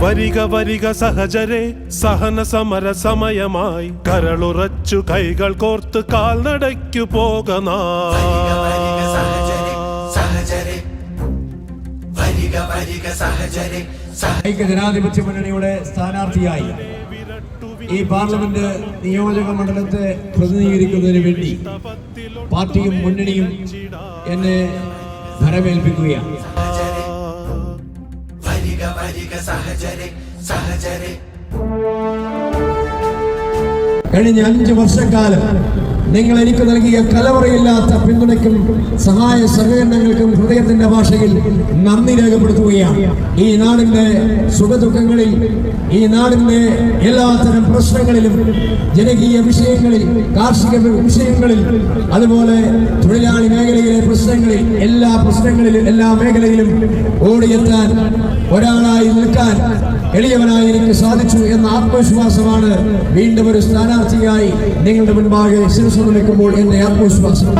വരിക വരിക സഹചരെ സഹന സമര സമയമായി കരളുറച്ചു കൈകൾ കോർത്ത് കാൽനടയ്ക്കു പോകനാ ജനാധിപത്യ മുന്നണിയുടെ സ്ഥാനാർത്ഥിയായി ഈ പാർലമെന്റ് നിയോജക മണ്ഡലത്തെ പ്രതിനിധീകരിക്കുന്നതിന് വേണ്ടി പാർട്ടിയും മുന്നണിയും എന്നെ ഭരമേൽപ്പിക്കുകയാണ്. കഴിഞ്ഞ 5 വർഷക്കാലം നിങ്ങൾ എനിക്ക് നൽകിയ കലവറയില്ലാത്ത പിന്തുണയ്ക്കും സഹായ സഹകരണങ്ങൾക്കും ഹൃദയത്തിന്റെ ഭാഷയിൽ നന്ദി രേഖപ്പെടുത്തുകയാണ്. ഈ നാടിന്റെ സുഖദുഃഖങ്ങളിൽ, ഈ നാടിന്റെ എല്ലാത്തരം പ്രശ്നങ്ങളിലും, ജനകീയ വിഷയങ്ങളിൽ, കാർഷിക വിഷയങ്ങളിൽ, അതുപോലെ തൊഴിലാളി മേഖലയിലെ പ്രശ്നങ്ങളിൽ, എല്ലാ മേഖലയിലും ഓടിയെത്താൻ, ഒരാളായി നിൽക്കാൻ എളിയവനായി എനിക്ക് സാധിച്ചു എന്ന ആത്മവിശ്വാസമാണ് വീണ്ടും ഒരു സ്ഥാനാർത്ഥിയായി നിങ്ങളുടെ മുൻപാകെ ശിരസ്സ് നിൽക്കുമ്പോൾ എന്റെ ആത്മവിശ്വാസം.